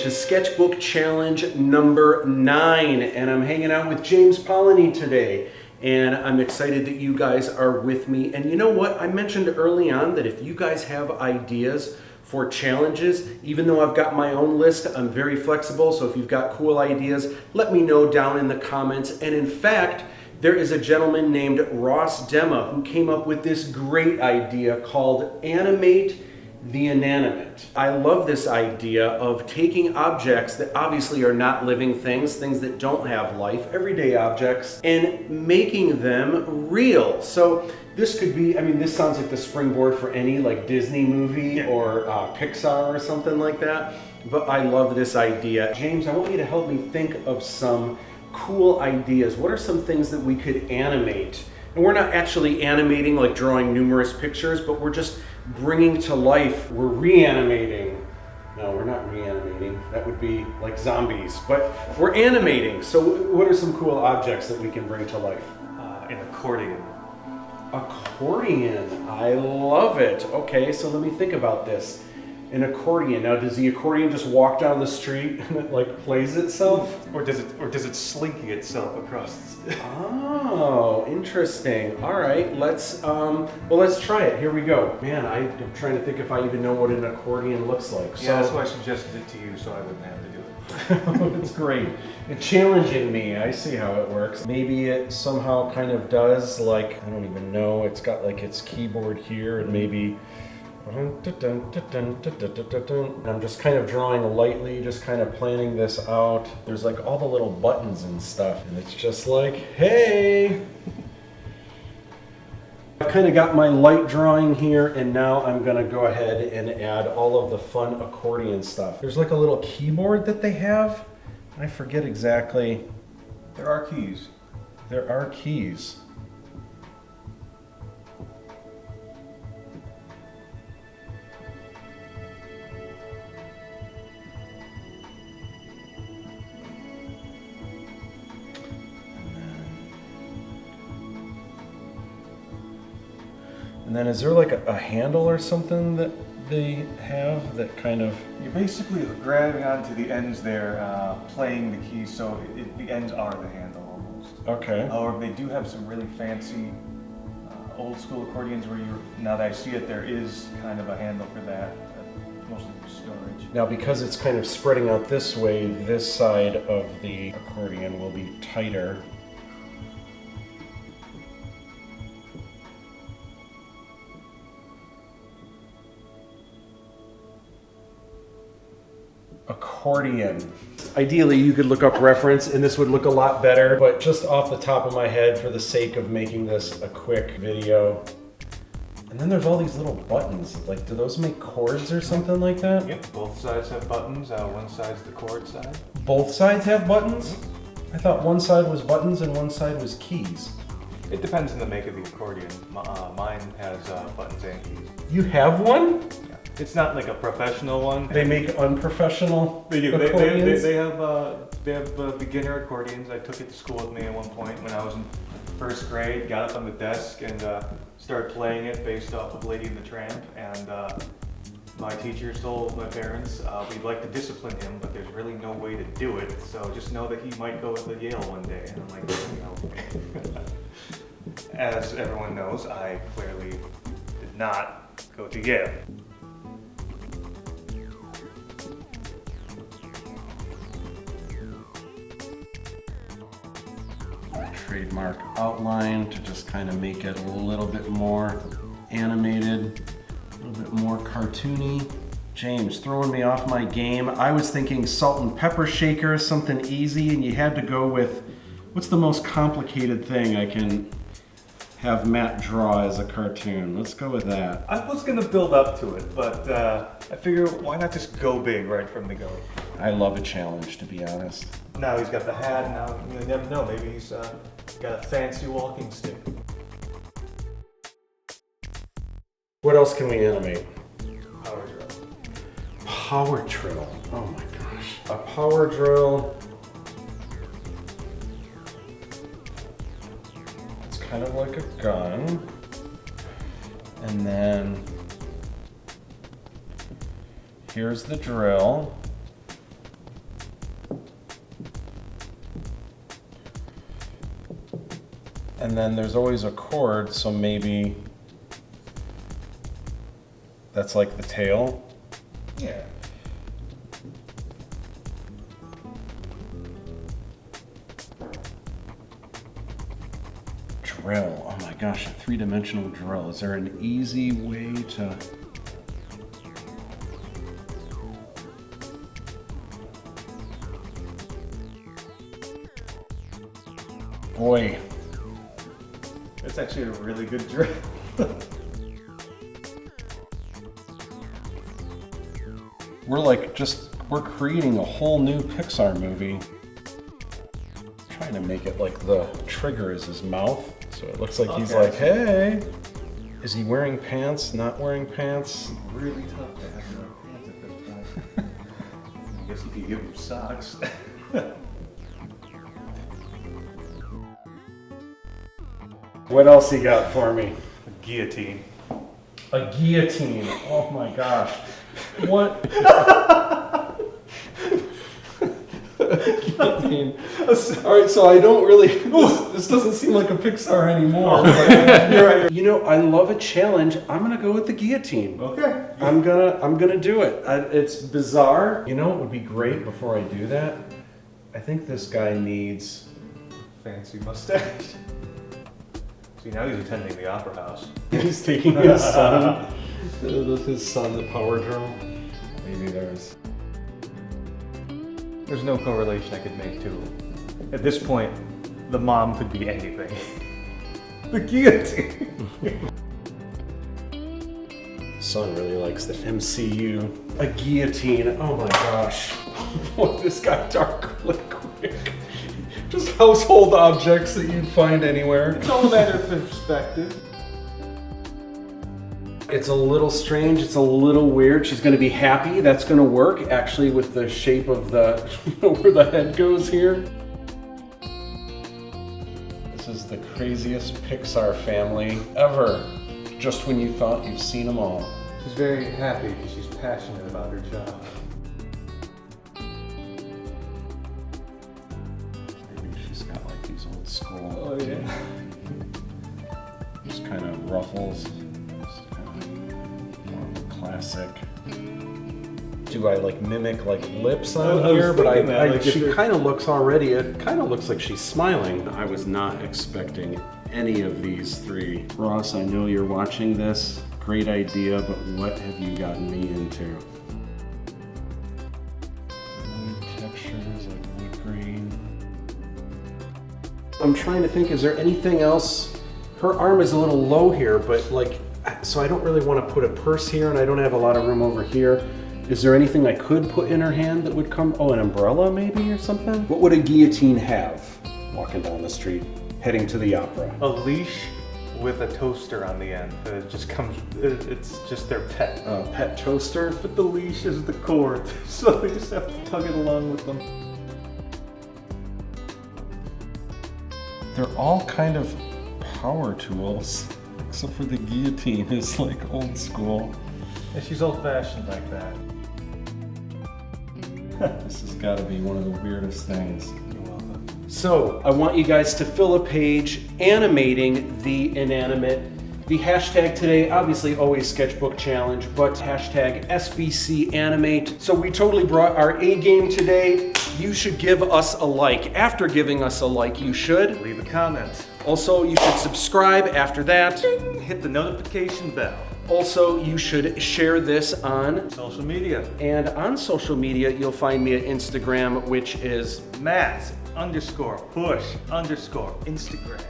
to Sketchbook Challenge number 9, and I'm hanging out with James Polony today, and I'm excited that you guys are with me. And you know what? I mentioned early on that if you guys have ideas for challenges, even though I've got my own list, I'm very flexible, so if you've got cool ideas, let me know down in the comments. And in fact, there is a gentleman named Ross Demma who came up with this great idea called Animate the Inanimate. I love this idea of taking objects that obviously are not living things, things that don't have life, everyday objects, and making them real. So this could be, I mean, this sounds like the springboard for any like Disney movie or Pixar or something like that, but I love this idea. James, I want you to help me think of some cool ideas. What are some things that we could animate? And we're not actually animating, like drawing numerous pictures, but we're just bringing to life. We're reanimating. No, we're not reanimating. That would be like zombies, but we're animating. So what are some cool objects that we can bring to life? An accordion. Accordion, I love it. Okay, so let me think about this. An accordion. Now, does the accordion just walk down the street and it like plays itself? Or does it slinky itself across? Oh, interesting. All right, let's try it. Here we go. Man, I'm trying to think if I even know what an accordion looks like. Yeah, that's why I suggested it to you, so I wouldn't have to do it. That's great. It's challenging me. I see how it works. Maybe it somehow kind of does, like, I don't even know. It's got like its keyboard here, and maybe I'm just kind of drawing lightly, just kind of planning this out. There's like all the little buttons and stuff, and it's just like, hey! I've kind of got my light drawing here, and now I'm gonna go ahead and add all of the fun accordion stuff. There's like a little keyboard that they have. I forget exactly. There are keys. There are keys. And then is there like a handle or something that they have that kind of... You're basically grabbing onto the ends there, playing the keys, so the ends are the handle almost. Okay. However, they do have some really fancy old school accordions where now that I see it, there is kind of a handle for that, mostly for storage. Now because it's kind of spreading out this way, this side of the accordion will be tighter. Accordion. Ideally, you could look up reference and this would look a lot better, but just off the top of my head, for the sake of making this a quick video. And then there's all these little buttons. Like, do those make chords or something like that? Yep, both sides have buttons. One side's the chord side. Both sides have buttons? I thought one side was buttons and one side was keys. It depends on the make of the accordion. Mine has buttons and keys. You have one? Yeah. It's not like a professional one. They make unprofessional They do. accordions? They have beginner accordions. I took it to school with me at one point when I was in first grade. Got up on the desk and started playing it based off of Lady and the Tramp. And my teacher told my parents, we'd like to discipline him, but there's really no way to do it. So just know that he might go to Yale one day. And I'm like, you know. As everyone knows, I clearly did not go to Yale. Trademark outline to just kind of make it a little bit more animated, a little bit more cartoony. James, throwing me off my game. I was thinking salt and pepper shaker, something easy, and you had to go with, what's the most complicated thing I can have Matt draw as a cartoon? Let's go with that. I was gonna build up to it, but I figure why not just go big right from the go? I love a challenge, to be honest. Now he's got the hat, and now you never know, maybe he's got a fancy walking stick. What else can we animate? Power drill. Power drill. Oh my gosh. A power drill. It's kind of like a gun. And then here's the drill. and then there's always a cord, so maybe that's like the tail. Yeah. Drill. Oh my gosh, a three-dimensional drill. Is there an easy way to... Boy. It's actually a really good drill. We're creating a whole new Pixar movie. Trying to make it like the trigger is his mouth. So it looks like he's Okay. like, hey. Is he wearing pants, not wearing pants? Really tough to have no hands at this point. I guess you could give him socks. What else he got for me? A guillotine. A guillotine. Oh my gosh. What? Guillotine. All right, so I don't really. This doesn't seem like a Pixar anymore. But you're right. You know, I love a challenge. I'm gonna go with the guillotine. Okay. I'm gonna do it. It's bizarre. You know what would be great before I do that? I think this guy needs. Fancy mustache. See, now he's attending the opera house. He's taking his son. The power drill. Maybe there's. There's no correlation I could make to. At this point, the mom could be anything. The guillotine. Son really likes the MCU. A guillotine. Oh my gosh. Boy, this got dark really quick. Just household objects that you'd find anywhere. It's all a matter of perspective. It's a little strange, it's a little weird. She's gonna be happy. That's gonna work actually with the shape of the, where the head goes here. This is the craziest Pixar family ever. Just when you thought you've seen them all. She's very happy because she's passionate about her job. Maybe she's got like these old school. Oh yeah. Just kind of ruffles. Just kind of more of a classic. Do I like mimic like lips on I was here? But thinking that, like, if she they're- kind of looks already, it kind of looks like she's smiling. I was not expecting any of these three. Ross, I know you're watching this. Great idea, but what have you gotten me into? Wood textures like wood grain. I'm trying to think, is there anything else? Her arm is a little low here, but like, so I don't really want to put a purse here and I don't have a lot of room over here. Is there anything I could put in her hand that would come? Oh, an umbrella maybe or something? What would a guillotine have walking down the street, heading to the opera? A leash with a toaster on the end. It just comes, it's just their pet. A pet toaster? But the leash is the cord, so they just have to tug it along with them. They're all kind of power tools, except for the guillotine is like old school. And she's old-fashioned like that. This has got to be one of the weirdest things. You're welcome. So, I want you guys to fill a page animating the inanimate. The hashtag today, obviously always Sketchbook Challenge, but hashtag SBC Animate. So we totally brought our A game today. You should give us a like. After giving us a like, you should. Leave a comment. Also, you should subscribe after that. Hit the notification bell. Also, you should share this on, Social media. and on social media, you'll find me at Instagram, which is Matt_Busch_Instagram.